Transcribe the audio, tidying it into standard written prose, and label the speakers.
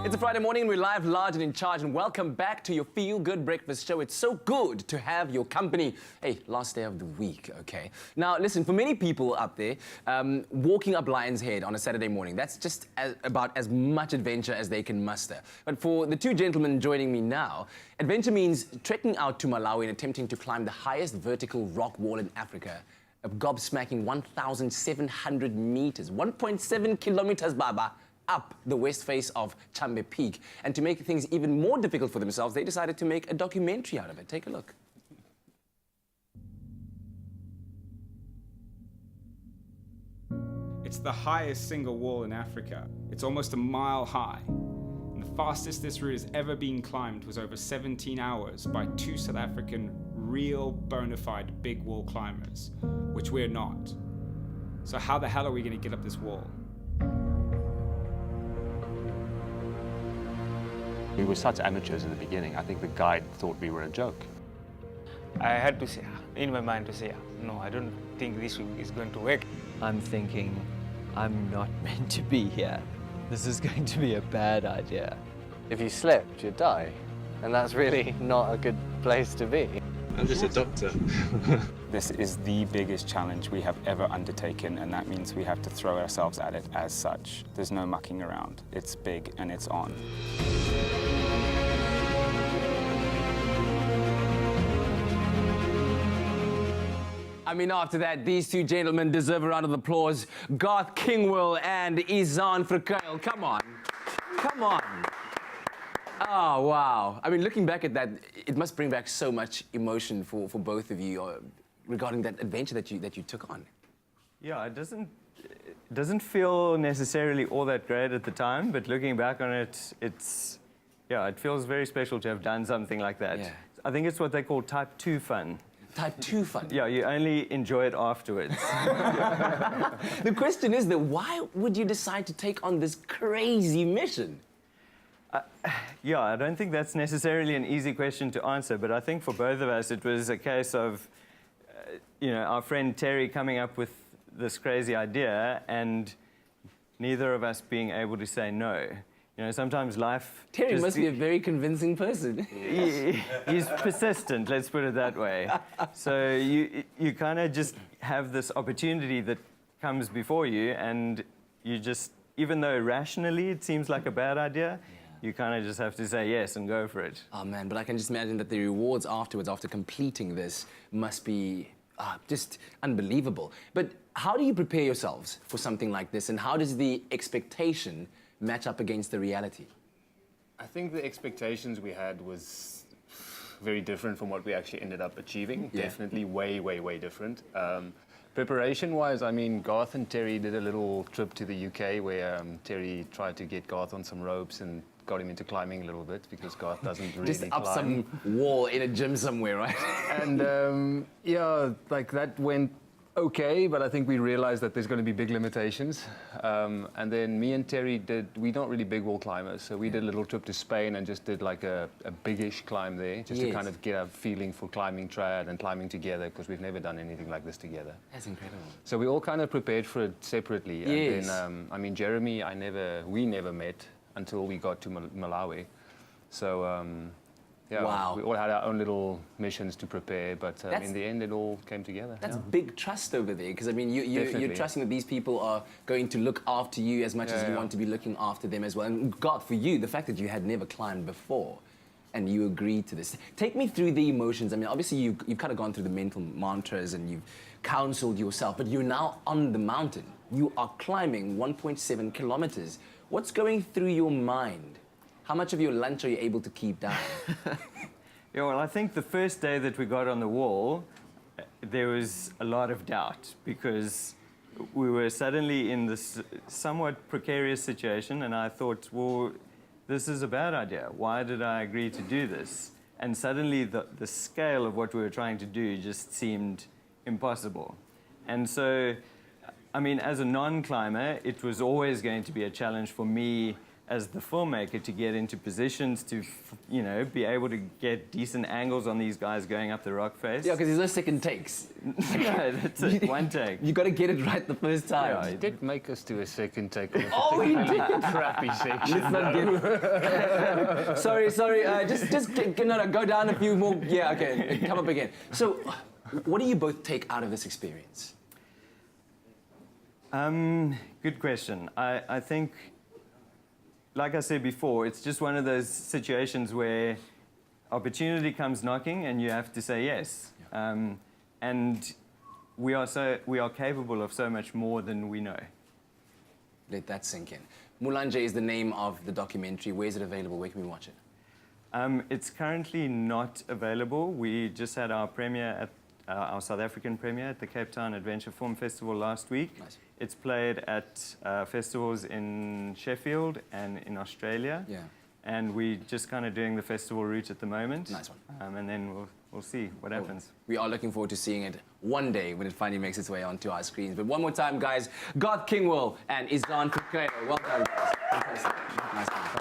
Speaker 1: It's a Friday morning and we're live, large and in charge, and welcome back to your Feel Good Breakfast Show. It's so good to have your company. Hey, last day of the week, okay? Now, listen, for many people out there, walking up Lion's Head on a Saturday morning, that's just about as much adventure as they can muster. But for the two gentlemen joining me now, adventure means trekking out to Malawi and attempting to climb the highest vertical rock wall in Africa, a gobsmacking 1,700 meters, 1.7 kilometers, Baba, up the west face of Chambe Peak. And to make things even more difficult for themselves, they decided to make a documentary out of it. Take a look.
Speaker 2: It's the highest single wall in Africa. It's almost a mile high. And the fastest this route has ever been climbed was over 17 hours by two South African real bona fide big wall climbers, which we're not. So how the hell are we going to get up this wall?
Speaker 3: We were such amateurs in the beginning. I think the guide thought we were a joke.
Speaker 4: I had to say, in my mind, to say, no, I don't think this is going to work.
Speaker 5: I'm thinking, I'm not meant to be here. This is going to be a bad idea.
Speaker 6: If you slipped, you'd die. And that's really not a good place to be.
Speaker 3: I'm just a doctor.
Speaker 2: This is the biggest challenge we have ever undertaken, and that means we have to throw ourselves at it as such. There's no mucking around. It's big and it's on.
Speaker 1: I mean, after that, these two gentlemen deserve a round of applause. Garth Kingwell and Izan Verkuil. Come on. Come on. Oh, wow. I mean, looking back at that, it must bring back so much emotion for both of you regarding that adventure that you took on.
Speaker 5: Yeah, it doesn't feel necessarily all that great at the time, but looking back on it, it feels very special to have done something like that.
Speaker 1: Yeah.
Speaker 5: I think it's what they call type 2 fun.
Speaker 1: Type 2 fun.
Speaker 5: Yeah, you only enjoy it afterwards.
Speaker 1: The question is, though, why would you decide to take on this crazy mission?
Speaker 5: Yeah, I don't think that's necessarily an easy question to answer, but I think for both of us it was a case of, our friend Terry coming up with this crazy idea and neither of us being able to say no. Sometimes life...
Speaker 1: Terry must be a very convincing person.
Speaker 5: He's persistent, let's put it that way. So you kind of just have this opportunity that comes before you and you just, even though rationally it seems like a bad idea, you kind of just have to say yes and go for it.
Speaker 1: Oh, man, but I can just imagine that the rewards afterwards, after completing this, must be just unbelievable. But how do you prepare yourselves for something like this, and how does the expectation match up against the reality?
Speaker 7: I think the expectations we had was very different from what we actually ended up achieving.
Speaker 1: Yeah.
Speaker 7: Definitely way, way, way different. Preparation-wise, I mean, Garth and Terry did a little trip to the UK where Terry tried to get Garth on some ropes and got him into climbing a little bit because Garth doesn't really
Speaker 1: Just up
Speaker 7: climb.
Speaker 1: some wall in a gym somewhere, right?
Speaker 7: And yeah, like that went okay, but I think we realized that there's going to be big limitations. And then me and Terry we're not really big wall climbers, so we did a little trip to Spain and just did like a biggish climb there, just to kind of get a feeling for climbing trad and climbing together, because we've never done anything like this together.
Speaker 1: That's incredible.
Speaker 7: So we all kind of prepared for it separately.
Speaker 1: Yes.
Speaker 7: And then, I mean, Jeremy, we never met until we got to Malawi. So, yeah,
Speaker 1: wow.
Speaker 7: We all had our own little missions to prepare, but in the end, it all came together.
Speaker 1: That's big trust over there, because I mean, you're trusting that these people are going to look after you as much as you want to be looking after them as well. And God, for you, the fact that you had never climbed before, and you agreed to this. Take me through the emotions. I mean, obviously you've kind of gone through the mental mantras and you've counseled yourself, but you're now on the mountain. You are climbing 1.7 kilometers. What's going through your mind? How much of your lunch are you able to keep down?
Speaker 5: Yeah, well, I think the first day that we got on the wall, there was a lot of doubt because we were suddenly in this somewhat precarious situation, and I thought, well, this is a bad idea. Why did I agree to do this? And suddenly the scale of what we were trying to do just seemed impossible. And so, I mean, as a non-climber, it was always going to be a challenge for me as the filmmaker to get into positions to, you know, be able to get decent angles on these guys going up the rock face.
Speaker 1: Yeah, because there's no second takes.
Speaker 5: No, that's it. One take.
Speaker 1: You got to get it right the first time.
Speaker 7: He did make us do a second take. On a
Speaker 1: Oh, he
Speaker 7: particularly crappy section.
Speaker 1: Let's not get. sorry. No, go down a few more. Yeah, okay. Come up again. So, what do you both take out of this experience?
Speaker 5: Good question. I think, like I said before, it's just one of those situations where opportunity comes knocking and you have to say yes. And we are capable of so much more than we know.
Speaker 1: Let that sink in. Mulanje is the name of the documentary. Where is it available? Where can we watch it?
Speaker 5: It's currently not available. We just had our premiere at our South African premiere at the Cape Town Adventure Film Festival last week.
Speaker 1: Nice.
Speaker 5: It's played at festivals in Sheffield and in Australia.
Speaker 1: Yeah.
Speaker 5: And we're just kind of doing the festival route at the moment.
Speaker 1: Nice one.
Speaker 5: And then we'll see what happens.
Speaker 1: We are looking forward to seeing it one day when it finally makes its way onto our screens. But one more time, guys, Garth Kingwell and Izan Fikredo. Well done, guys. Fantastic. Nice one.